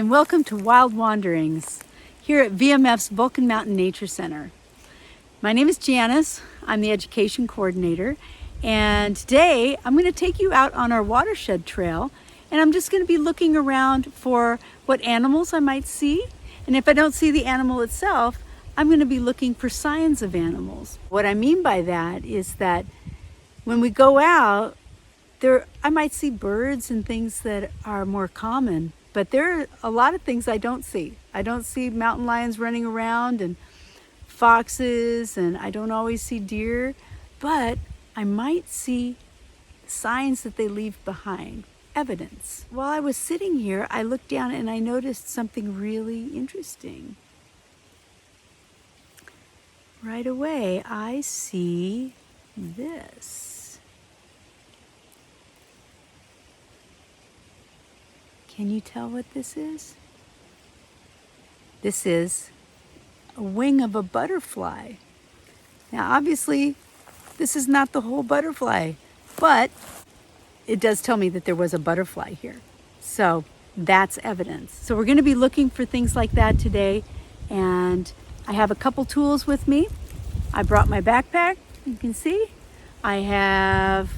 and welcome to Wild Wanderings here at VMF's Volcan Mountain Nature Center. My name is Janice. I'm the education coordinator, and today I'm going to take you out on our Watershed Trail, and I'm just going to be looking around for what animals I might see, and if I don't see the animal itself, I'm going to be looking for signs of animals. What I mean by that is that when we go out, I might see birds and things that are more common, but there are a lot of things I don't see. I don't see mountain lions running around and foxes, and I don't always see deer, but I might see signs that they leave behind, evidence. While I was sitting here, I looked down and I noticed something really interesting. Right away, I see this. Can you tell what this is? This is a wing of a butterfly. Now, obviously, this is not the whole butterfly, but it does tell me that there was a butterfly here. So that's evidence. So we're going to be looking for things like that today, and I have a couple tools with me. I brought my backpack, you can see. I have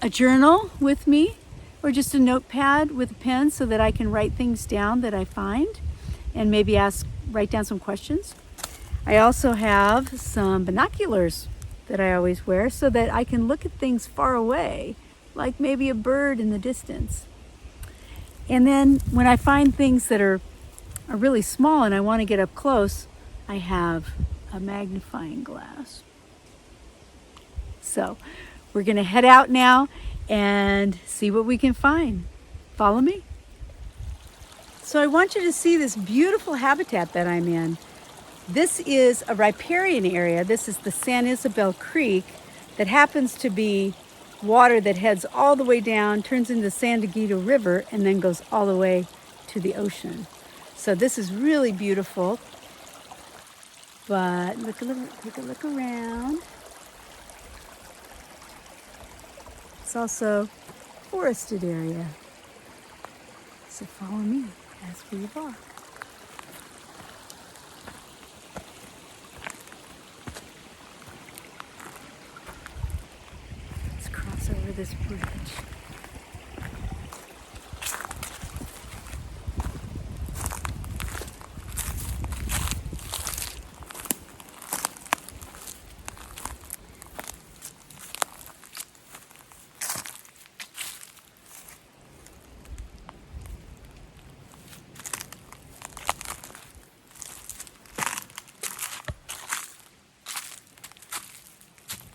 a journal with me, or just a notepad with a pen so that I can write things down that I find and maybe write down some questions. I also have some binoculars that I always wear so that I can look at things far away, like maybe a bird in the distance. And then when I find things that are really small and I want to get up close, I have a magnifying glass. So we're going to head out now and see what we can find. Follow me. So I want you to see this beautiful habitat that I'm in. This is a riparian area. This is the San Isabel Creek that happens to be water that heads all the way down, turns into the San Diego River, and then goes all the way to the ocean. So this is really beautiful. But take a look around. It's also a forested area. So follow me as we walk. Let's cross over this bridge.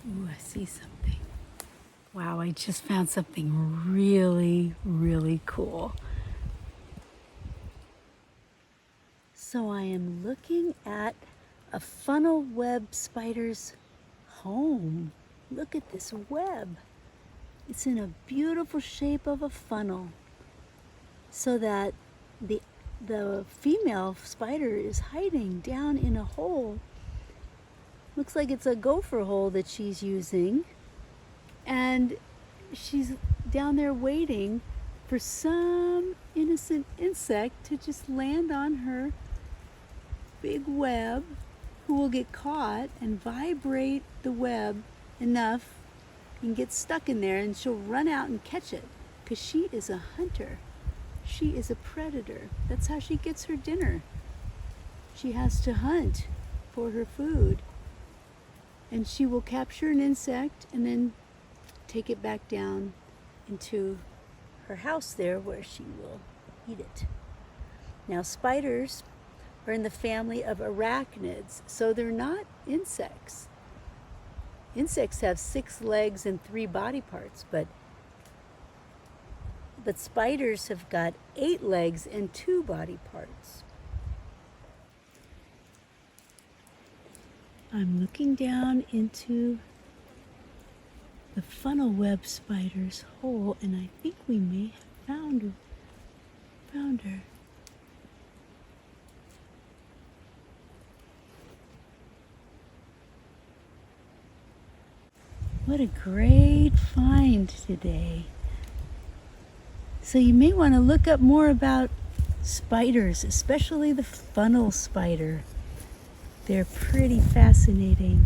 Ooh, I see something. Wow, I just found something really, really cool. So I am looking at a funnel web spider's home. Look at this web. It's in a beautiful shape of a funnel so that the female spider is hiding down in a hole. Looks like it's a gopher hole that she's using, and she's down there waiting for some innocent insect to just land on her big web, who will get caught and vibrate the web enough and get stuck in there, and she'll run out and catch it because she is a hunter. She is a predator. That's how she gets her dinner. She has to hunt for her food. And she will capture an insect and then take it back down into her house there where she will eat it. Now, spiders are in the family of arachnids, so they're not insects. Insects have 6 legs and 3 body parts, but spiders have got 8 legs and 2 body parts. I'm looking down into the funnel web spider's hole, and I think we may have found her. What a great find today. So you may want to look up more about spiders, especially the funnel spider. They're pretty fascinating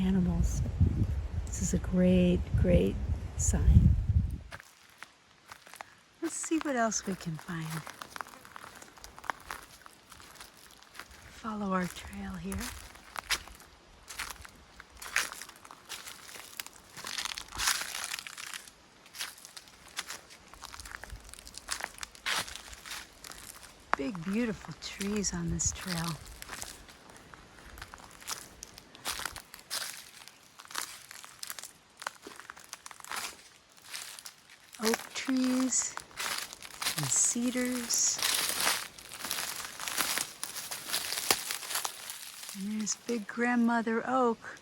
animals. This is a great, great sign. Let's see what else we can find. Follow our trail here. Big, beautiful trees on this trail. Oak trees and cedars. And there's big grandmother oak.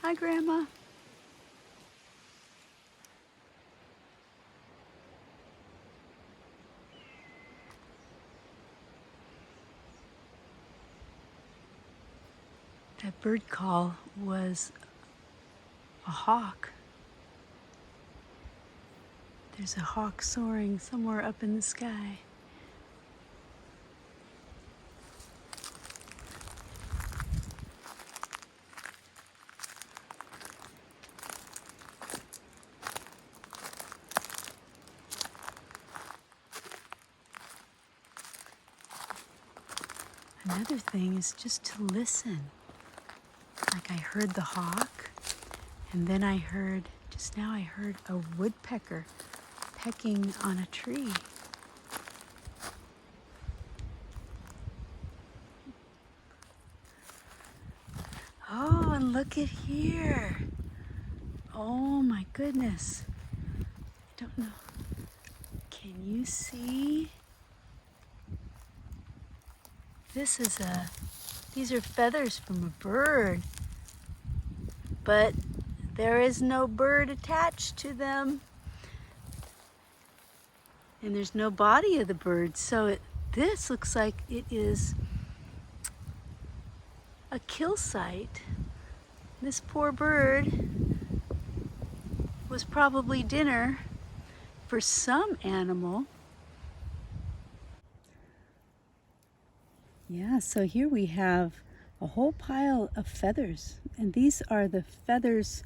Hi, Grandma. That bird call was a hawk. There's a hawk soaring somewhere up in the sky. Another thing is just to listen. Like I heard the hawk, and then just now I heard a woodpecker pecking on a tree. Oh, and look at here. Oh my goodness. I don't know. Can you see? These are feathers from a bird, but there is no bird attached to them. And there's no body of the bird, so this looks like it is a kill site. This poor bird was probably dinner for some animal. Yeah, so here we have a whole pile of feathers, and these are the feathers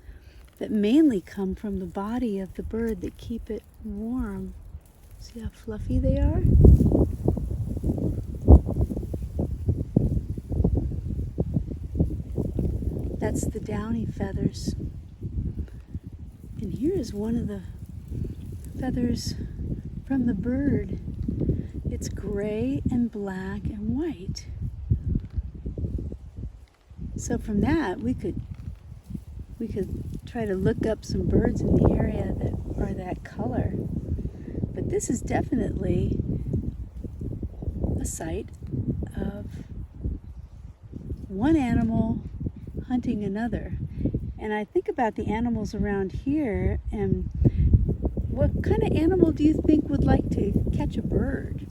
that mainly come from the body of the bird that keep it warm. See how fluffy they are? That's the downy feathers. And here is one of the feathers from the bird. It's gray and black and white. So from that, we could try to look up some birds in the area that are that color. But this is definitely a site of one animal hunting another. And I think about the animals around here, and what kind of animal do you think would like to catch a bird?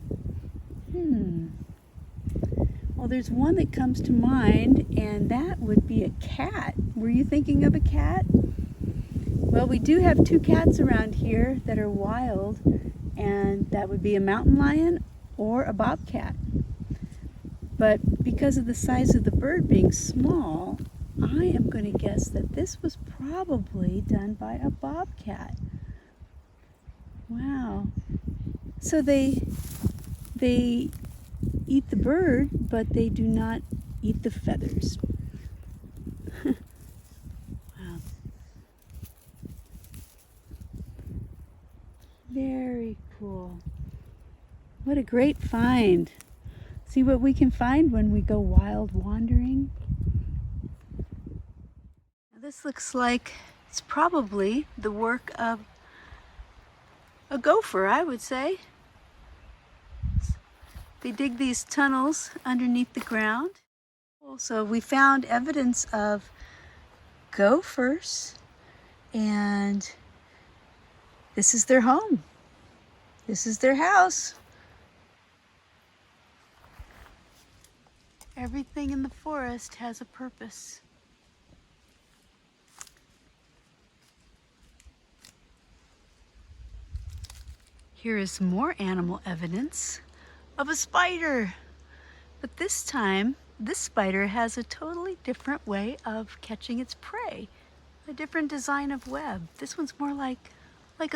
Well, there's one that comes to mind, and that would be a cat. Were you thinking of a cat? Well, we do have two cats around here that are wild, and that would be a mountain lion or a bobcat. But because of the size of the bird being small, I am going to guess that this was probably done by a bobcat. Wow. So they eat the bird, but they do not eat the feathers. Wow. Very cool. What a great find. See what we can find when we go wild wandering. Now this looks like it's probably the work of a gopher, I would say. They dig these tunnels underneath the ground. So we found evidence of gophers, and this is their home. This is their house. Everything in the forest has a purpose. Here is more animal evidence of a spider. But this time, this spider has a totally different way of catching its prey. A different design of web. This one's more like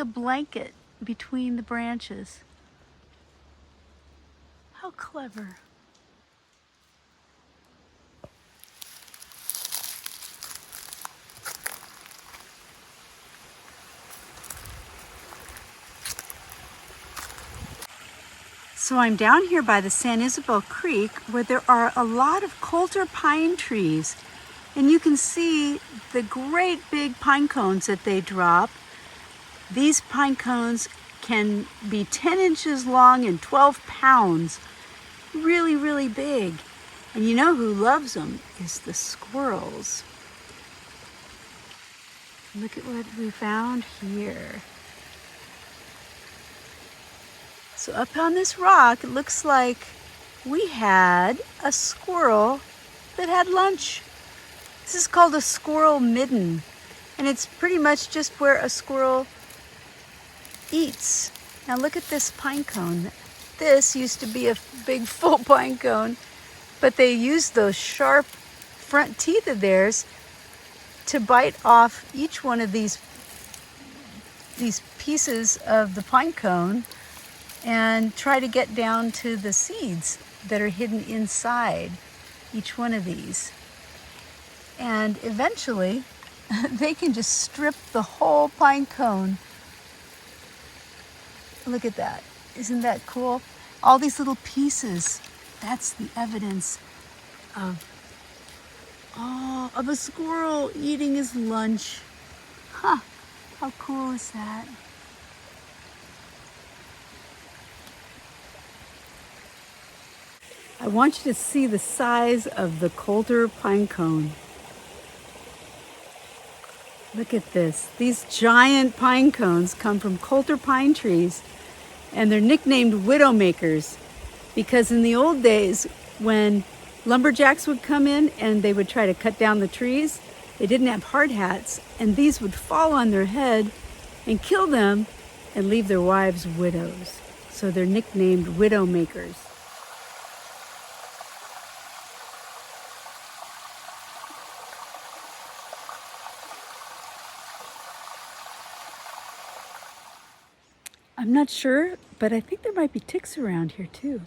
a blanket between the branches. How clever. So I'm down here by the San Isabel Creek where there are a lot of coulter pine trees. And you can see the great big pine cones that they drop. These pine cones can be 10 inches long and 12 pounds. Really, really big. And you know who loves them is the squirrels. Look at what we found here. So up on this rock, it looks like we had a squirrel that had lunch. This is called a squirrel midden, and it's pretty much just where a squirrel eats. Now look at this pine cone. This used to be a big full pine cone, but they used those sharp front teeth of theirs to bite off each one of these pieces of the pine cone and try to get down to the seeds that are hidden inside each one of these. And eventually, they can just strip the whole pine cone. Look at that. Isn't that cool? All these little pieces. That's the evidence of a squirrel eating his lunch. Huh, how cool is that? I want you to see the size of the coulter pine cone. Look at this. These giant pine cones come from coulter pine trees, and they're nicknamed widowmakers because in the old days when lumberjacks would come in and they would try to cut down the trees, they didn't have hard hats, and these would fall on their head and kill them and leave their wives widows. So they're nicknamed widowmakers. I'm not sure, but I think there might be ticks around here too.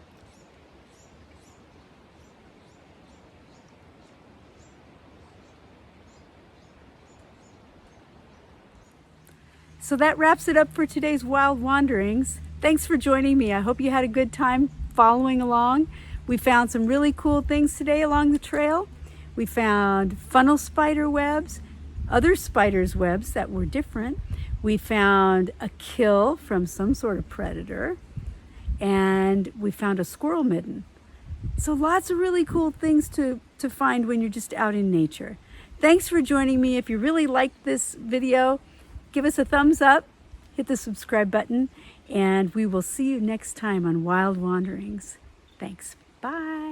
So that wraps it up for today's Wild Wanderings. Thanks for joining me. I hope you had a good time following along. We found some really cool things today along the trail. We found funnel spider webs, other spiders' webs that were different. We found a kill from some sort of predator, and we found a squirrel midden. So lots of really cool things to find when you're just out in nature. Thanks for joining me. If you really liked this video, give us a thumbs up, hit the subscribe button, and we will see you next time on Wild Wanderings. Thanks. Bye.